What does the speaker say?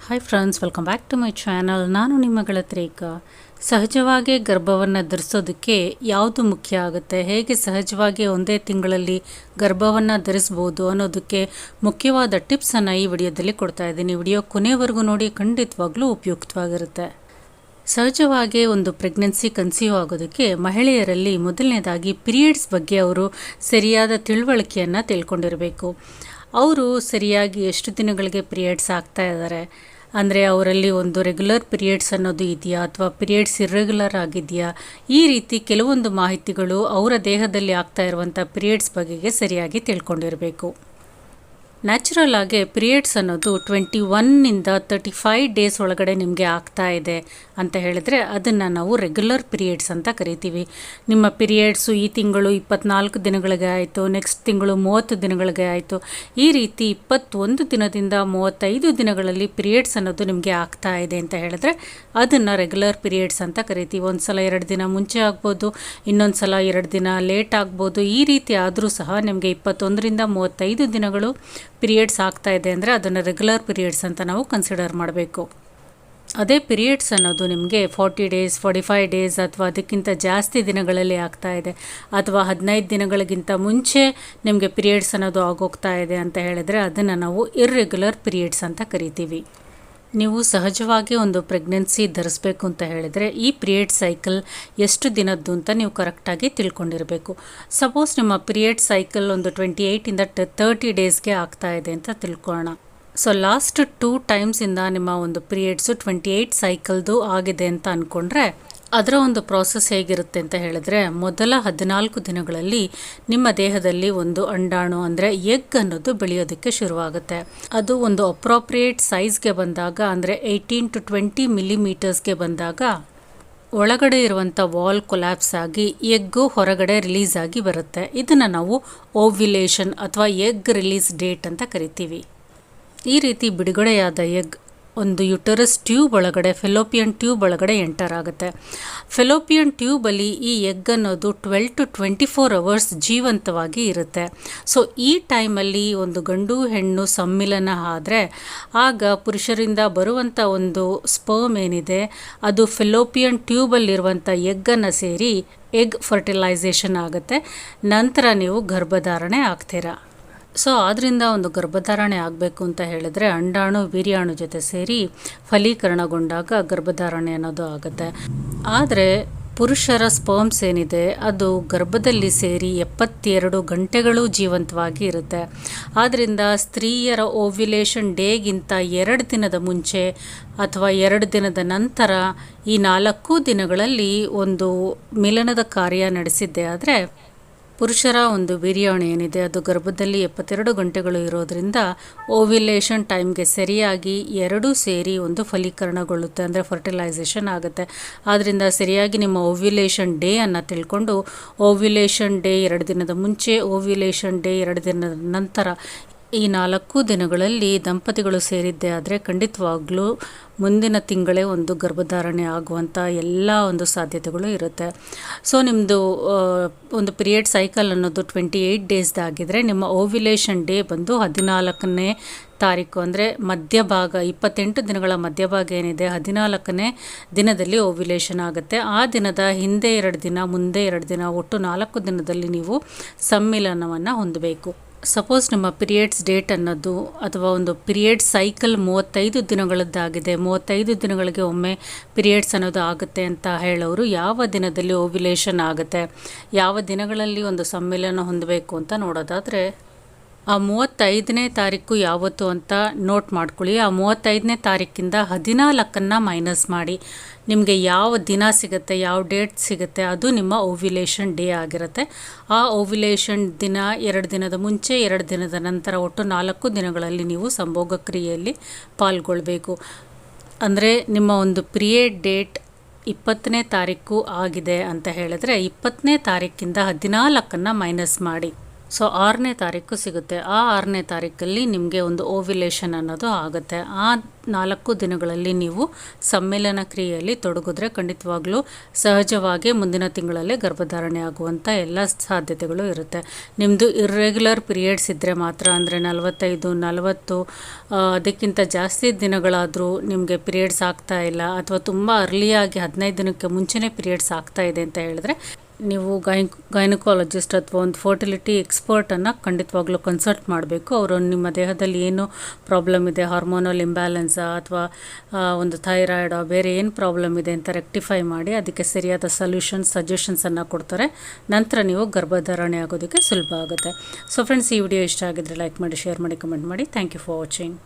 Hi friends, welcome back to my channel. ನಾನು ನಿಮ್ಮ ಗೆಳತಿ. ಸಹಜವಾಗಿ ಗರ್ಭವನ್ನು ಧರಿಸೋದಕ್ಕೆ ಯಾವುದು ಮುಖ್ಯ ಆಗುತ್ತೆ, ಹೇಗೆ ಸಹಜವಾಗಿ ಒಂದೇ ತಿಂಗಳಲ್ಲಿ ಗರ್ಭವನ್ನು ಧರಿಸ್ಬೋದು ಅನ್ನೋದಕ್ಕೆ ಮುಖ್ಯವಾದ ಟಿಪ್ಸನ್ನು ಈ ವಿಡಿಯೋದಲ್ಲಿ ಕೊಡ್ತಾ ಇದ್ದೀನಿ. ವಿಡಿಯೋ ಕೊನೆವರೆಗೂ ನೋಡಿ, ಖಂಡಿತವಾಗ್ಲೂ ಉಪಯುಕ್ತವಾಗಿರುತ್ತೆ. ಸಹಜವಾಗಿ ಒಂದು ಪ್ರೆಗ್ನೆನ್ಸಿ ಕನ್ಸೀವ್ ಆಗೋದಕ್ಕೆ ಮಹಿಳೆಯರಲ್ಲಿ ಮೊದಲನೇದಾಗಿ ಪೀರಿಯಡ್ಸ್ ಬಗ್ಗೆ ಅವರು ಸರಿಯಾದ ತಿಳುವಳಿಕೆಯನ್ನು ತಿಳ್ಕೊಂಡಿರಬೇಕು. ಅವರು ಸರಿಯಾಗಿ ಎಷ್ಟು ದಿನಗಳಿಗೆ ಪೀರಿಯಡ್ಸ್ ಆಗ್ತಾ ಇದ್ದಾರೆ, ಅಂದರೆ ಅವರಲ್ಲಿ ಒಂದು ರೆಗ್ಯುಲರ್ ಪೀರಿಯಡ್ಸ್ ಅನ್ನೋದು ಇದೆಯಾ ಅಥವಾ ಪೀರಿಯಡ್ಸ್ ಇರ್ರೆಗ್ಯುಲರ್ ಆಗಿದೆಯಾ, ಈ ರೀತಿ ಕೆಲವೊಂದು ಮಾಹಿತಿಗಳು ಅವರ ದೇಹದಲ್ಲಿ ಆಗ್ತಾ ಇರುವಂಥ ಪೀರಿಯಡ್ಸ್ ಬಗೆಗೆ ಸರಿಯಾಗಿ ತಿಳ್ಕೊಂಡಿರಬೇಕು. ನ್ಯಾಚುರಲ್ ಆಗಿ ಪೀರಿಯಡ್ಸ್ ಅನ್ನೋದು 21ನಿಂದ 35 ಡೇಸ್ ಒಳಗಡೆ ನಿಮಗೆ ಆಗ್ತಾ ಇದೆ ಅಂತ ಹೇಳಿದ್ರೆ ಅದನ್ನು ನಾವು ರೆಗ್ಯುಲರ್ ಪೀರಿಯಡ್ಸ್ ಅಂತ ಕರಿತೀವಿ. ನಿಮ್ಮ ಪೀರಿಯಡ್ಸು ಈ ತಿಂಗಳು 24 ದಿನಗಳಿಗೆ ಆಯಿತು, ನೆಕ್ಸ್ಟ್ ತಿಂಗಳು 30 ದಿನಗಳಿಗೆ ಆಯಿತು, ಈ ರೀತಿ 21 ದಿನದಿಂದ 35 ದಿನಗಳಲ್ಲಿ ಪೀರಿಯಡ್ಸ್ ಅನ್ನೋದು ನಿಮಗೆ ಆಗ್ತಾ ಇದೆ ಅಂತ ಹೇಳಿದ್ರೆ ಅದನ್ನು ರೆಗ್ಯುಲರ್ ಪೀರಿಯಡ್ಸ್ ಅಂತ ಕರಿತೀವಿ. ಒಂದು ಸಲ 2 ದಿನ ಮುಂಚೆ ಆಗ್ಬೋದು, ಇನ್ನೊಂದು ಸಲ 2 ದಿನ ಲೇಟ್ ಆಗ್ಬೋದು. ಈ ರೀತಿ ಆದರೂ ಸಹ ನಿಮಗೆ 21ರಿಂದ 35 ದಿನಗಳು ಪೀರಿಯಡ್ಸ್ ಆಗ್ತಾ ಇದೆ ಅಂದರೆ ಅದನ್ನು ರೆಗ್ಯುಲರ್ ಪೀರಿಯಡ್ಸ್ ಅಂತ ನಾವು ಕನ್ಸಿಡರ್ ಮಾಡಬೇಕು. ಅದೇ ಪೀರಿಯಡ್ಸ್ ಅನ್ನೋದು ನಿಮಗೆ 40 ಡೇಸ್ 45 ಡೇಸ್ ಅಥವಾ ಅದಕ್ಕಿಂತ ಜಾಸ್ತಿ ದಿನಗಳಲ್ಲಿ ಆಗ್ತಾ ಇದೆ, ಅಥವಾ 15 ದಿನಗಳಿಗಿಂತ ಮುಂಚೆ ನಿಮಗೆ ಪೀರಿಯಡ್ಸ್ ಅನ್ನೋದು ಆಗೋಗ್ತಾ ಇದೆ ಅಂತ ಹೇಳಿದ್ರೆ ಅದನ್ನು ನಾವು ಇರ್ರೆಗ್ಯುಲರ್ ಪೀರಿಯಡ್ಸ್ ಅಂತ ಕರಿತೀವಿ. ನೀವು ಸಹಜವಾಗಿ ಒಂದು ಪ್ರೆಗ್ನೆನ್ಸಿ ಧರಿಸ್ಬೇಕು ಅಂತ ಹೇಳಿದರೆ ಈ ಪೀರಿಯಡ್ ಸೈಕಲ್ ಎಷ್ಟು ದಿನದ್ದು ಅಂತ ನೀವು ಕರೆಕ್ಟಾಗಿ ತಿಳ್ಕೊಂಡಿರಬೇಕು. ಸಪೋಸ್ ನಿಮ್ಮ ಪೀರಿಯಡ್ ಸೈಕಲ್ ಒಂದು 28ಇಂದ 30 ಡೇಸ್ಗೆ ಆಗ್ತಾ ಇದೆ ಅಂತ ತಿಳ್ಕೊಳ್ಳೋಣ. ಸೊ ಲಾಸ್ಟ್ 2 ಟೈಮ್ಸಿಂದ ನಿಮ್ಮ ಒಂದು ಪೀರಿಯಡ್ಸು 28 ಸೈಕಲ್ದು ಆಗಿದೆ ಅಂತ ಅಂದ್ಕೊಂಡ್ರೆ ಅದರ ಒಂದು ಪ್ರಾಸೆಸ್ ಹೇಗಿರುತ್ತೆ ಅಂತ ಹೇಳಿದ್ರೆ, ಮೊದಲ 14 ದಿನಗಳಲ್ಲಿ ನಿಮ್ಮ ದೇಹದಲ್ಲಿ ಒಂದು ಅಂಡಾಣು ಅಂದರೆ ಎಗ್ ಅನ್ನೋದು ಬೆಳೆಯೋದಕ್ಕೆ ಶುರುವಾಗುತ್ತೆ. ಅದು ಒಂದು ಅಪ್ರೋಪ್ರಿಯೇಟ್ ಸೈಜ್ಗೆ ಬಂದಾಗ, ಅಂದರೆ 18 to 20 ಮಿಲಿಮೀಟರ್ಸ್ಗೆ ಬಂದಾಗ ಒಳಗಡೆ ಇರುವಂಥ ವಾಲ್ ಕೊಲ್ಯಾಪ್ಸ್ ಆಗಿ ಎಗ್ಗು ಹೊರಗಡೆ ರಿಲೀಸ್ ಆಗಿ ಬರುತ್ತೆ. ಇದನ್ನು ನಾವು ಓವ್ಯುಲೇಷನ್ ಅಥವಾ ಎಗ್ ರಿಲೀಸ್ ಡೇಟ್ ಅಂತ ಕರಿತೀವಿ. ಈ ರೀತಿ ಬಿಡುಗಡೆಯಾದ ಎಗ್ ಒಂದು ಯುಟರಸ್ ಟ್ಯೂಬ್ ಒಳಗಡೆ, ಫೆಲೋಪಿಯನ್ ಟ್ಯೂಬ್ ಒಳಗಡೆ ಎಂಟರ್ ಆಗುತ್ತೆ. ಫೆಲೋಪಿಯನ್ ಟ್ಯೂಬಲ್ಲಿ ಈ ಎಗ್ ಅನ್ನೋದು 12 to 24 ಅವರ್ಸ್ ಜೀವಂತವಾಗಿ ಇರುತ್ತೆ. ಸೊ ಈ ಟೈಮಲ್ಲಿ ಒಂದು ಗಂಡು ಹೆಣ್ಣು ಸಮ್ಮಿಲನ ಆದರೆ ಆಗ ಪುರುಷರಿಂದ ಬರುವಂಥ ಒಂದು ಸ್ಪರ್ಮ್ ಏನಿದೆ ಅದು ಫೆಲೋಪಿಯನ್ ಟ್ಯೂಬಲ್ಲಿರುವಂಥ ಎಗ್ಗನ್ನು ಸೇರಿ ಎಗ್ ಫರ್ಟಿಲೈಸೇಷನ್ ಆಗುತ್ತೆ. ನಂತರ ನೀವು ಗರ್ಭಧಾರಣೆ ಆಗ್ತೀರಾ. ಸೊ ಆದ್ದರಿಂದ ಒಂದು ಗರ್ಭಧಾರಣೆ ಆಗಬೇಕು ಅಂತ ಹೇಳಿದ್ರೆ ಅಂಡಾಣು ವೀರ್ಯಾಣು ಜೊತೆ ಸೇರಿ ಫಲೀಕರಣಗೊಂಡಾಗ ಗರ್ಭಧಾರಣೆ ಅನ್ನೋದು ಆಗುತ್ತೆ. ಆದರೆ ಪುರುಷರ ಸ್ಪರ್ಮ್ಸ್ ಏನಿದೆ ಅದು ಗರ್ಭದಲ್ಲಿ ಸೇರಿ 72 ಗಂಟೆಗಳು ಜೀವಂತವಾಗಿ ಇರುತ್ತೆ. ಆದ್ದರಿಂದ ಸ್ತ್ರೀಯರ ಓವ್ಯುಲೇಷನ್ ಡೇಗಿಂತ 2 ದಿನದ ಮುಂಚೆ ಅಥವಾ 2 ದಿನದ ನಂತರ ಈ 4 ದಿನಗಳಲ್ಲಿ ಒಂದು ಮಿಲನದ ಕಾರ್ಯ ನಡೆಸಿದ್ದೆ ಆದರೆ ಪುರುಷರ ಒಂದು ವೀರ್ಯಾಣು ಏನಿದೆ ಅದು ಗರ್ಭದಲ್ಲಿ 72 ಗಂಟೆಗಳು ಇರೋದ್ರಿಂದ ಓವ್ಯುಲೇಷನ್ ಟೈಮ್ಗೆ ಸರಿಯಾಗಿ ಎರಡೂ ಸೇರಿ ಒಂದು ಫಲೀಕರಣಗೊಳ್ಳುತ್ತೆ, ಅಂದರೆ ಫರ್ಟಿಲೈಸೇಷನ್ ಆಗುತ್ತೆ. ಆದ್ದರಿಂದ ಸರಿಯಾಗಿ ನಿಮ್ಮ ಓವ್ಯುಲೇಷನ್ ಡೇ ಅನ್ನು ತಿಳ್ಕೊಂಡು ಓವ್ಯುಲೇಷನ್ ಡೇ 2 ದಿನದ ಮುಂಚೆ, ಓವ್ಯುಲೇಷನ್ ಡೇ 2 ದಿನದ ನಂತರ ಈ 4 ದಿನಗಳಲ್ಲಿ ದಂಪತಿಗಳು ಸೇರಿದ್ದೇ ಆದರೆ ಖಂಡಿತವಾಗ್ಲೂ ಮುಂದಿನ ತಿಂಗಳೇ ಒಂದು ಗರ್ಭಧಾರಣೆ ಆಗುವಂಥ ಎಲ್ಲ ಒಂದು ಸಾಧ್ಯತೆಗಳು ಇರುತ್ತೆ. ಸೊ ನಿಮ್ಮದು ಒಂದು ಪೀರಿಯಡ್ ಸೈಕಲ್ ಅನ್ನೋದು 28 ಡೇಸ್ದಾಗಿದ್ದರೆ ನಿಮ್ಮ ಓವ್ಯುಲೇಷನ್ ಡೇ ಬಂದು 14ನೇ ತಾರೀಕು, ಅಂದರೆ ಮಧ್ಯಭಾಗ 28 ದಿನಗಳ ಮಧ್ಯಭಾಗ ಏನಿದೆ 14ನೇ ದಿನದಲ್ಲಿ ಓವ್ಯುಲೇಷನ್ ಆಗುತ್ತೆ. ಆ ದಿನದ ಹಿಂದೆ 2 ದಿನ ಮುಂದೆ 2 ದಿನ ಒಟ್ಟು 4 ದಿನದಲ್ಲಿ ನೀವು ಸಮ್ಮಿಲನವನ್ನು ಹೊಂದಬೇಕು. ಸಪೋಸ್ ನಿಮ್ಮ ಪೀರಿಯಡ್ಸ್ ಡೇಟ್ ಅನ್ನೋದು ಅಥವಾ ಒಂದು ಪೀರಿಯಡ್ ಸೈಕಲ್ 35 ದಿನಗಳದ್ದಾಗಿದೆ, 35 ದಿನಗಳಿಗೆ ಒಮ್ಮೆ ಪೀರಿಯಡ್ಸ್ ಅನ್ನೋದು ಆಗುತ್ತೆ ಅಂತ ಹೇಳೋರು ಯಾವ ದಿನದಲ್ಲಿ ಓವ್ಯುಲೇಷನ್ ಆಗುತ್ತೆ, ಯಾವ ದಿನಗಳಲ್ಲಿ ಒಂದು ಸಮ್ಮಿಲನ ಹೊಂದಬೇಕು ಅಂತ ನೋಡೋದಾದರೆ ಆ 35ನೇ ತಾರೀಕು ಯಾವತ್ತು ಅಂತ ನೋಟ್ ಮಾಡ್ಕೊಳ್ಳಿ. ಆ 35ನೇ ತಾರೀಕಿಂದ 14ನ್ನು ಮೈನಸ್ ಮಾಡಿ ನಿಮಗೆ ಯಾವ ದಿನ ಸಿಗುತ್ತೆ, ಯಾವ ಡೇಟ್ ಸಿಗುತ್ತೆ ಅದು ನಿಮ್ಮ ಓವ್ಯುಲೇಷನ್ ಡೇ ಆಗಿರುತ್ತೆ. ಆ ಓವ್ಯುಲೇಷನ್ ದಿನ 2 ದಿನದ ಮುಂಚೆ 2 ದಿನದ ನಂತರ ಒಟ್ಟು 4 ದಿನಗಳಲ್ಲಿ ನೀವು ಸಂಭೋಗ ಕ್ರಿಯೆಯಲ್ಲಿ ಪಾಲ್ಗೊಳ್ಬೇಕು. ಅಂದರೆ ನಿಮ್ಮ ಒಂದು ಪೀರಿಯಡ್ ಡೇಟ್ 20ನೇ ತಾರೀಕು ಆಗಿದೆ ಅಂತ ಹೇಳಿದ್ರೆ 20ನೇ ತಾರೀಕಿಂದ 14ನ್ನು ಮೈನಸ್ ಮಾಡಿ. ಸೊ 6ನೇ ತಾರೀಕು ಸಿಗುತ್ತೆ. ಆ 6ನೇ ತಾರೀಕಲ್ಲಿ ನಿಮಗೆ ಒಂದು ಓವ್ಯುಲೇಷನ್ ಅನ್ನೋದು ಆಗುತ್ತೆ. ಆ 4 ದಿನಗಳಲ್ಲಿ ನೀವು ಸಮ್ಮಿಲನ ಕ್ರಿಯೆಯಲ್ಲಿ ತೊಡಗಿದ್ರೆ ಖಂಡಿತವಾಗ್ಲೂ ಸಹಜವಾಗಿ ಮುಂದಿನ ತಿಂಗಳಲ್ಲೇ ಗರ್ಭಧಾರಣೆ ಆಗುವಂಥ ಎಲ್ಲ ಸಾಧ್ಯತೆಗಳು ಇರುತ್ತೆ. ನಿಮ್ಮದು ಇರ್ರೆಗ್ಯುಲರ್ ಪೀರಿಯಡ್ಸ್ ಇದ್ದರೆ ಮಾತ್ರ, ಅಂದರೆ 45, 40 ಅದಕ್ಕಿಂತ ಜಾಸ್ತಿ ದಿನಗಳಾದರೂ ನಿಮಗೆ ಪೀರಿಯಡ್ಸ್ ಆಗ್ತಾ ಇಲ್ಲ, ಅಥವಾ ತುಂಬ ಅರ್ಲಿಯಾಗಿ 15 ದಿನಕ್ಕೆ ಮುಂಚೆನೇ ಪೀರಿಯಡ್ಸ್ ಆಗ್ತಾ ಇದೆ ಅಂತ ಹೇಳಿದ್ರೆ, ನೀವು ಗೈನಕಾಲಜಿಸ್ಟ್ ಅಥವಾ ಒಂದು ಫರ್ಟಿಲಿಟಿ ಎಕ್ಸ್ಪರ್ಟನ್ನು ಖಂಡಿತವಾಗ್ಲೂ ಕನ್ಸಲ್ಟ್ ಮಾಡಬೇಕು. ಅವರು ನಿಮ್ಮ ದೇಹದಲ್ಲಿ ಏನು ಪ್ರಾಬ್ಲಮ್ ಇದೆ, ಹಾರ್ಮೋನಲ್ ಇಂಬ್ಯಾಲೆನ್ಸಾ ಅಥವಾ ಒಂದು ಥೈರಾಯ್ಡಾ, ಬೇರೆ ಏನು ಪ್ರಾಬ್ಲಮ್ ಇದೆ ಅಂತ ರೆಕ್ಟಿಫೈ ಮಾಡಿ ಅದಕ್ಕೆ ಸರಿಯಾದ ಸಜೆಷನ್ಸನ್ನು ಕೊಡ್ತಾರೆ. ನಂತರ ನೀವು ಗರ್ಭಧಾರಣೆ ಆಗೋದಕ್ಕೆ ಸುಲಭ ಆಗುತ್ತೆ. ಸೊ ಫ್ರೆಂಡ್ಸ್, ಈ ವಿಡಿಯೋ ಇಷ್ಟ ಆಗಿದ್ರೆ ಲೈಕ್ ಮಾಡಿ, ಶೇರ್ ಮಾಡಿ, ಕಮೆಂಟ್ ಮಾಡಿ. Thank you for watching.